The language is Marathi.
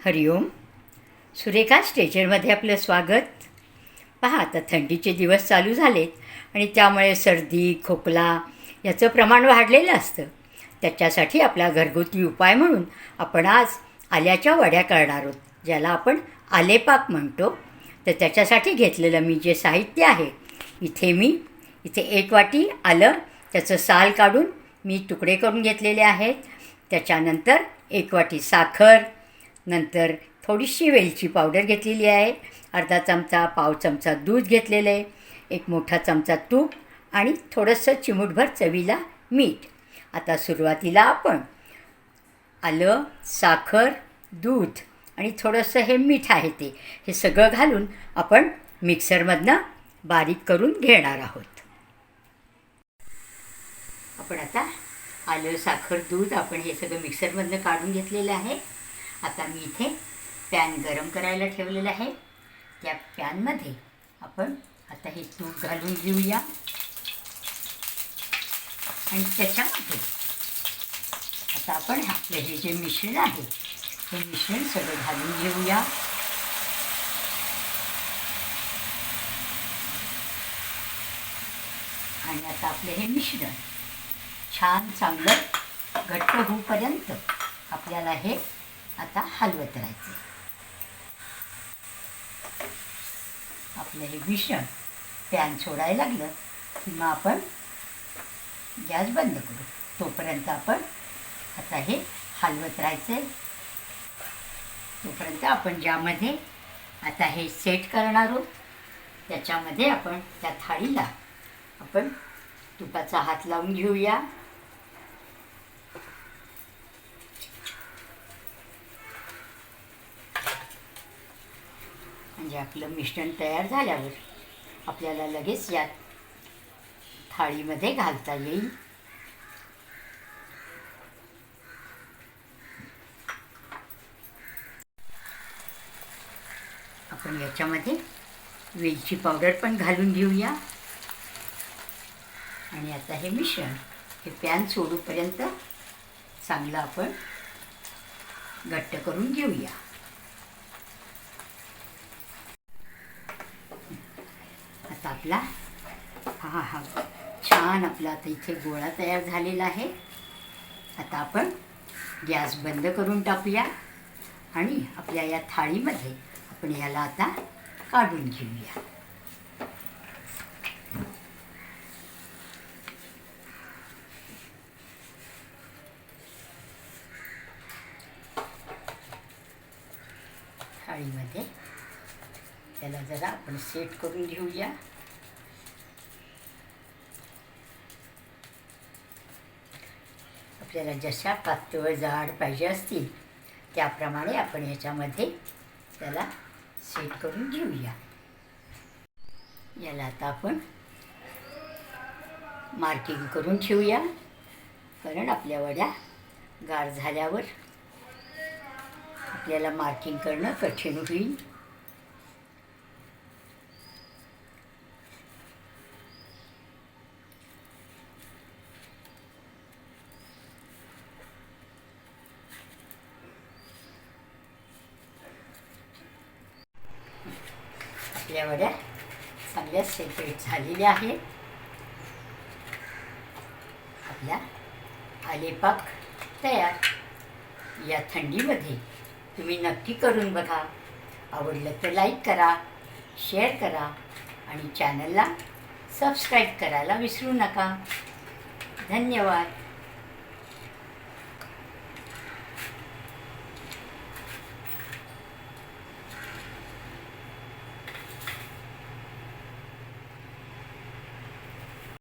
हरिओम. सुरेखा स्टेजरमध्ये आपलं स्वागत. पहा, आता थंडीचे दिवस चालू झालेत आणि त्यामुळे सर्दी खोकला याचं प्रमाण वाढलेलं असतं. त्याच्यासाठी आपला घरगुती उपाय म्हणून आपण आज आल्याच्या वड्या करणार आहोत, ज्याला आपण आलेपाक म्हणतो. तर त्याच्यासाठी घेतलेलं मी जे साहित्य आहे, इथे 1 वाटी आलं, त्याचं साल काढून मी तुकडे करून घेतलेले आहेत. त्याच्यानंतर 1 वाटी साखर, नंतर थोडीशी वेलची पावडर घेतलेली आहे, अर्धा चमचा पाव चमचा दूध घेतलेलं आहे, 1 मोठा चमचा तूप आणि थोडंसं चिमूटभर चवीला मीठ. आता सुरुवातीला आपण आलं, साखर, दूध आणि थोडंसं हे मीठ आहे हे सगळं घालून आपण मिक्सरमधनं बारीक करून घेणार आहोत. आपण आता आलं, साखर, दूध आपण हे सगळं मिक्सरमधनं काढून घेतलेलं आहे. आता मी इथे पॅन गरम करायला ठेवलेलं आहे. त्या पॅनमध्ये आपण आता हे तूप घालून घेऊया आणि त्याच्यामध्ये आता आपण आपलं हे जे मिश्रण आहे हे मिश्रण सगळं घालून घेऊया. आणि आता आपलं हे मिश्रण छान चांगलं घट्ट होईपर्यंत आपल्याला हे आता हलवत राहायचं. आपलं हे मिश्रण पॅन सोडायला लागलं की मग आपण गॅस बंद करू. तोपर्यंत आपण आता हे हलवत राहायचं आहे. तोपर्यंत आपण ज्यामध्ये आता हे सेट करणार आहोत त्याच्यामध्ये आपण त्या थाळीला आपण तुपाचा हात लावून घेऊया. म्हणजे आपलं मिश्रण तयार झाल्यावर आपल्याला लगेच या थाळीमध्ये घालता येईल. आपण याच्यामध्ये वेलची पावडर पण घालून घेऊया. आणि आता हे मिश्रण हे पॅन सोडूपर्यंत चांगलं आपण घट्ट करून घेऊया. आता आपला हा छान आपला आता इथे गोळा तयार झालेला आहे. आता आपण गॅस बंद करून टाकूया आणि आपल्या या थाळीमध्ये आपण ह्याला आता काढून घेऊया. थाळीमध्ये त्याला जरा आपण सेट करून घेऊया. आपल्याला जशा पातळ जाड पाहिजे असतील त्याप्रमाणे आपण ह्याच्यामध्ये त्याला सेट करून घेऊया. याला आता आपण मार्किंग करून ठेवूया, कारण आपल्या वड्या गार झाल्यावर आपल्याला मार्किंग करणं कठीण होईल. आपल्या वड्या चांगल्या सेपरेट झालेल्या आहेत. आपला आलेपाक तयार. या थंडीमध्ये तुम्ही नक्की करून बघा. आवडलं तर लाईक करा, शेअर करा आणि चॅनलला सबस्क्राईब करायला विसरू नका. धन्यवाद.